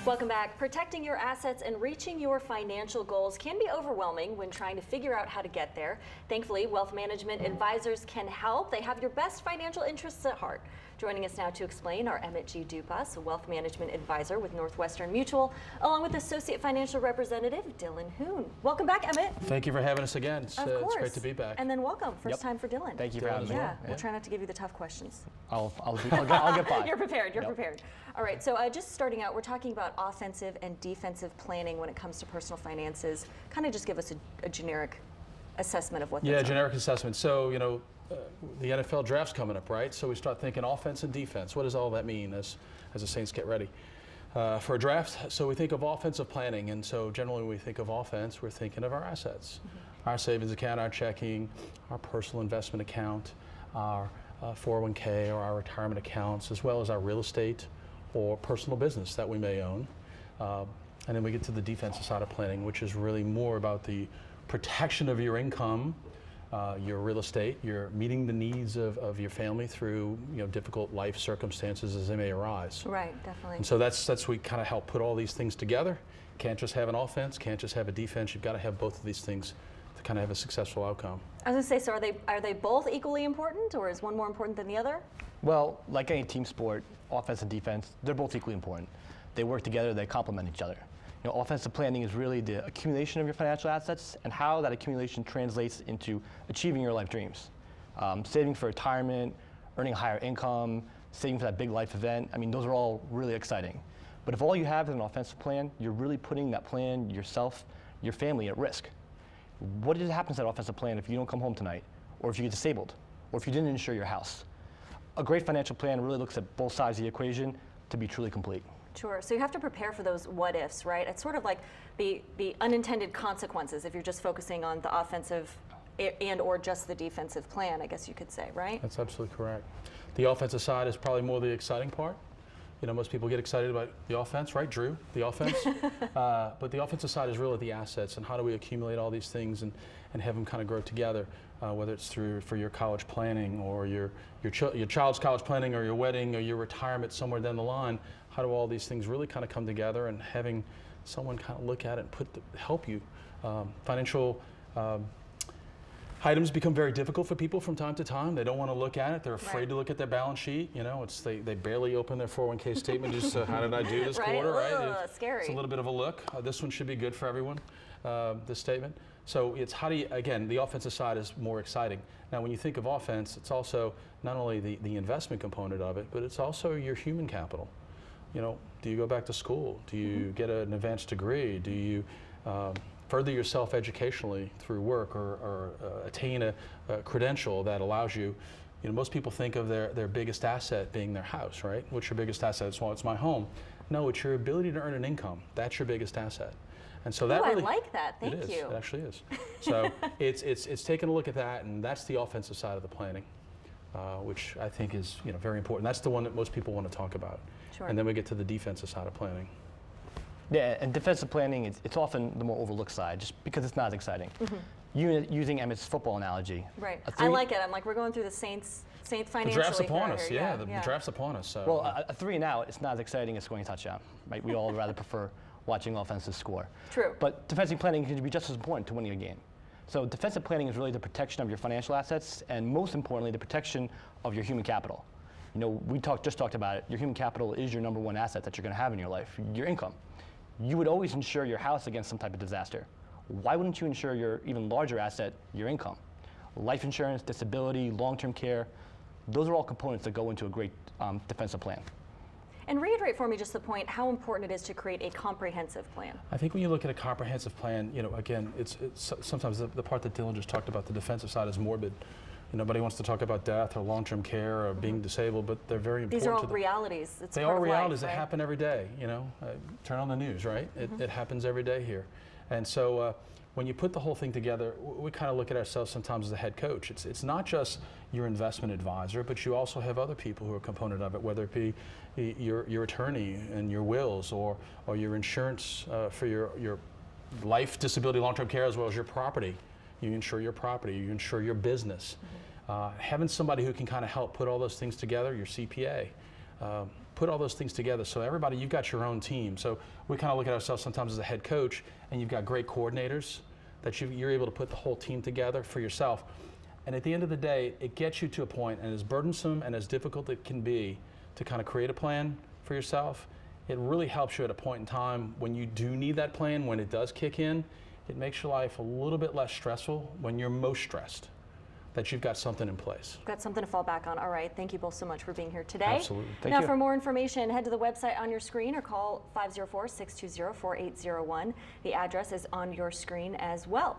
Welcome back. Protecting your assets and reaching your financial goals can be overwhelming when trying to figure out how to get there. Thankfully, wealth management advisors can help. They have your best financial interests at heart. Joining us now to explain are Emmett Dupas, a wealth management advisor with Northwestern Mutual, along with Associate Financial Representative Dylan Hoon. Welcome back, Emmett. Thank you for having us again. It's great to be back. And then welcome. First time for Dylan. Thank you for having me. Yeah, we'll try not to give you the tough questions. I'll get by. You're prepared. You're prepared. All right. So just starting out, we're talking about offensive and defensive planning when it comes to personal finances. Kind of just give us a generic assessment of what. Yeah, generic assessment. So the NFL draft's coming up, right? So we start thinking offense and defense. What does all that mean as the Saints get ready for a draft? So we think of offensive planning, and so generally when we think of offense, we're thinking of our assets, our savings account, our checking, our personal investment account, our 401k or our retirement accounts, as well as our real estate or personal business that we may own. And then we get to the defensive side of planning, which is really more about the protection of your income, your real estate, you're meeting the needs of your family through difficult life circumstances as they may arise. Right, definitely. And so that's we kind of help put all these things together. Can't just have an offense, can't just have a defense. You've got to have both of these things to kind of have a successful outcome. I was going to say, so are they both equally important, or is one more important than the other? Well, like any team sport, offense and defense, they're both equally important. They work together, they complement each other. Offensive planning is really the accumulation of your financial assets and how that accumulation translates into achieving your life dreams. Saving for retirement, earning a higher income, saving for that big life event. I mean, those are all really exciting. But if all you have is an offensive plan, you're really putting that plan, yourself, your family at risk. What happens to that offensive plan if you don't come home tonight, or if you get disabled, or if you didn't insure your house? A great financial plan really looks at both sides of the equation to be truly complete. Sure. So you have to prepare for those what ifs, right? It's sort of like the unintended consequences if you're just focusing on the offensive and or just the defensive plan, I guess you could say, right? That's absolutely correct. The offensive side is probably more the exciting part. Most people get excited about the offense, right, Drew? The offense. But the offensive side is really the assets and how do we accumulate all these things and have them kind of grow together, whether it's for your college planning or your child's college planning or your wedding or your retirement somewhere down the line. How do all these things really kind of come together, and having someone kind of look at it and help you. Financial items become very difficult for people from time to time. They don't want to look at it. They're afraid to look at their balance sheet. They barely open their 401k statement. Just how did I do this quarter? Right? Scary. It's a little bit of a look. This one should be good for everyone. This statement. So it's how do you, again, the offensive side is more exciting. Now, when you think of offense, it's also not only the investment component of it, but it's also your human capital. Do you go back to school? Do you get an advanced degree? Do you further yourself educationally through work or attain a credential that allows you? Most people think of their biggest asset being their house, right? What's your biggest asset? Well, it's my home. No, it's your ability to earn an income. That's your biggest asset. And so that really, I like that. Thank you. It actually is. So it's taking a look at that, and that's the offensive side of the planning, which I think is very important. That's the one that most people want to talk about. Sure. And then we get to the defensive side of planning. Yeah, and defensive planning, it's often the more overlooked side, just because it's not as exciting. Using Emmett's football analogy. Right. I like it. I'm like, we're going through the Saints financially. The draft's upon us. Yeah, the draft's upon us. So. Well, a 3 and out, it's not as exciting as scoring a touchdown. Right? We all rather prefer watching offenses score. True. But defensive planning can be just as important to winning a game. So defensive planning is really the protection of your financial assets, and most importantly, the protection of your human capital. We just talked about it. Your human capital is your #1 asset that you're going to have in your life, your income. You would always insure your house against some type of disaster. Why wouldn't you insure your even larger asset, your income? Life insurance, disability, long-term care, those are all components that go into a great defensive plan. And reiterate for me just the point, how important it is to create a comprehensive plan. I think when you look at a comprehensive plan, again, it's sometimes the part that Dylan just talked about, the defensive side, is morbid. Nobody wants to talk about death or long-term care or being disabled, but they're very important. These are all realities. They are realities that happen every day. Turn on the news, right? It happens every day here. And so when you put the whole thing together, we kind of look at ourselves sometimes as a head coach. It's not just your investment advisor, but you also have other people who are a component of it, whether it be your attorney and your wills or your insurance for your life, disability, long-term care, as well as your property. You insure your property, you insure your business. Having somebody who can kind of help put all those things together, your CPA, put all those things together. So everybody, you've got your own team. So we kind of look at ourselves sometimes as a head coach, and you've got great coordinators that you're able to put the whole team together for yourself. And at the end of the day, it gets you to a point, and as burdensome and as difficult it can be to kind of create a plan for yourself, it really helps you at a point in time when you do need that plan, when it does kick in. It makes your life a little bit less stressful when you're most stressed, that you've got something in place. Got something to fall back on. All right, thank you both so much for being here today. Absolutely. Thank now, you. for more information, head to the website on your screen or call 504-620-4801. The address is on your screen as well.